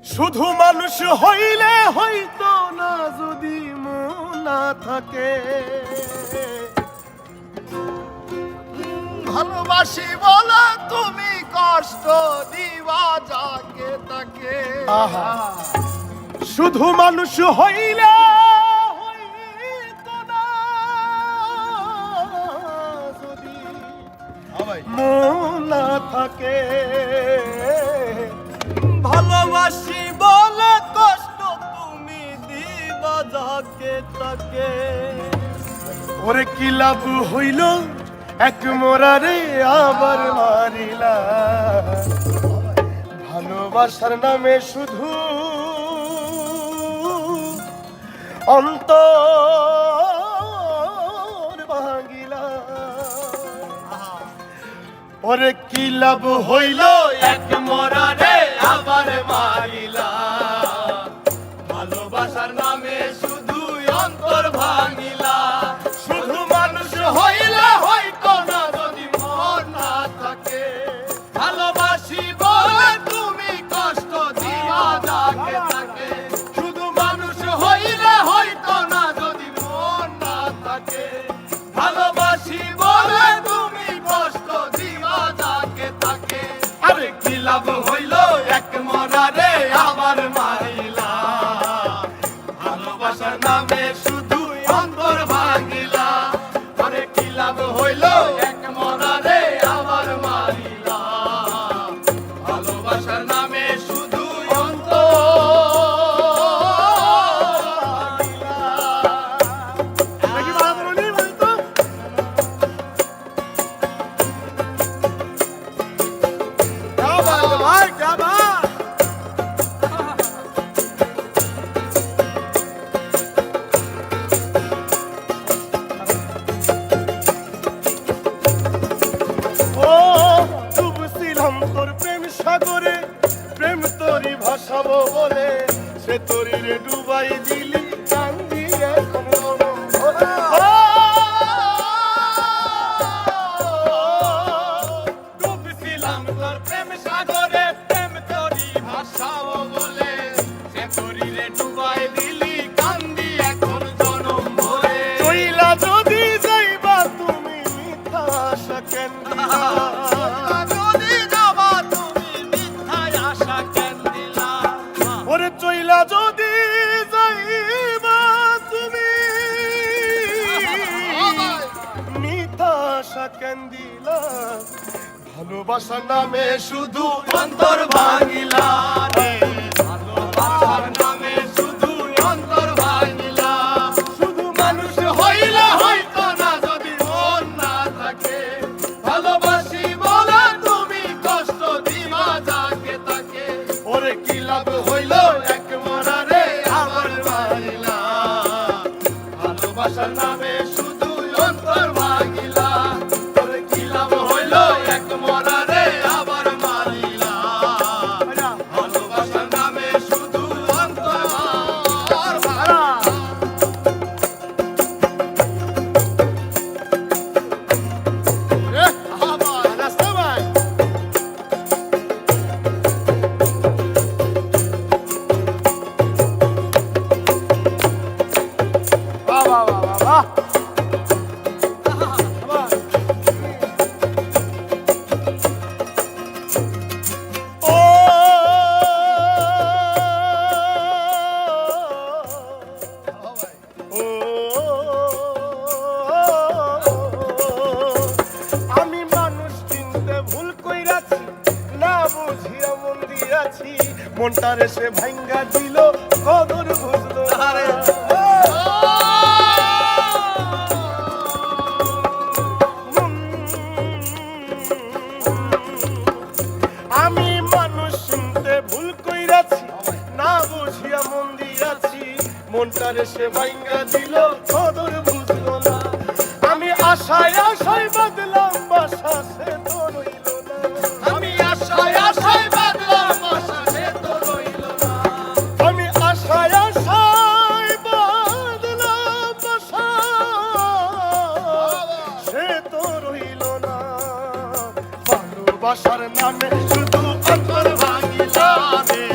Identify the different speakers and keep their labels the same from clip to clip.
Speaker 1: শুধু মানুষ হইলে হইতো না যদি মন না থাকে।
Speaker 2: ভালোবাসি বলে তুমি কষ্ট দিবা যাকে তাকে।
Speaker 1: আহা, শুধু মানুষ হইলে হইতো না যদি মন না থাকে।
Speaker 2: ভালোবাসি বলে কষ্ট তুমি দিবা যাকে তাকে।
Speaker 1: ওরে কি লাভ হইল এক মোরারে আবার মারিলা। ভালোবাসার নামে শুধু অন্তর ভাঙিলা। ওরে কি লাভ হইল এক মোরারে আবার মারিলা।
Speaker 2: ভালোবাসার নামে শুধু অন্তর ভাঙিলা।
Speaker 1: শুধু মানুষ হইলে
Speaker 2: হয়তো না যদি মন না থাকে। ভালোবাসি বলে তুমি কষ্ট দিবা যাকে তাকে। শুধু মানুষ হইলে হয়তো না যদি মন না থাকে। ভালোবাসি বলে তুমি কষ্ট দিবা যাকে তাকে। আরে কি লাভ হইল এক মরারে আবার মারিলা। ভালোবাসার নামে শুধু অন্তর ভাঙিলা। আরে কি লাভ হইল এক মরারে আবার মারিলা। ভালোবাসার নামে শুধু অন্তর
Speaker 1: সাগরে প্রেম তোরি ভাসাবো বলে সে তোরি রে ডুবাই দিলি কান্দি এখন
Speaker 2: ডুবছিলাম তোর প্রেম সাগরে। প্রেম তোরি ভাসাবো বলে সে তোরি রে ডুবাই দিলি কান্দি এখন জনম ভরে।
Speaker 1: চইলা যদি যাইবা তুমি মিথ্যা আশা কেন দিলা।
Speaker 2: যদি যাবা তুমি মিথ্যায় আশা কেন দিলা।
Speaker 1: ওরে চইলা যদি যাইবা তুমি মিথ্যা আশা কেন দিলা। ভালোবাসার নামে শুধু
Speaker 2: অন্তর ভাঙিলা রে। ভালোবাসার নামে শুধু অন্তর ভাঙিলা। শুধু মানুষ হইলে হয়তো না যদি মন না থাকে। ভালোবাসি বলে তুমি কষ্ট দিবা যাকে তাকে।
Speaker 1: ওরে কি লাভ হইল এক মরারে আবার মারিলা।
Speaker 2: ভালোবাসার নামে শুধু অন্তর ভাঙিলা। ওরে কি লাভ হইল এক মরারে আবার মারিলা। ভালোবাসার নামে শুধু অন্তর ভাঙিলা।
Speaker 1: আমি মানুষ চিনতে ভুল কইরাছি না বুঝিয়া মন দিয়াছি। মনটারে সে ভাঙ্গা দিল কদর বুঝলো না। আমি মানুষ চিনতে ভুল কইরাছি না বুঝিয়া মন দিয়াছি। মনটারে সে ভাঙ্গা দিল কদর বুঝলো না। আমি আশায় আশায় বাদলাম বাসা সে তো রইল না।
Speaker 2: আমি আশায় আশায় বাঁধলাম আশা সে তো রইল না।
Speaker 1: আমি আশায় আশায় বাদলাম বাসা সে তো রইল না। ভালোবাসার নামে শুধু অন্তর ভাঙিলা রে।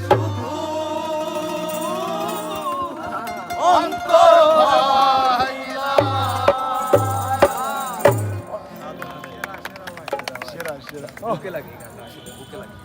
Speaker 2: শুধু অন্তর ভাইরা।
Speaker 1: সেরা সেরা
Speaker 3: বুকে লাগে গানটা আসলে বুকে লাগে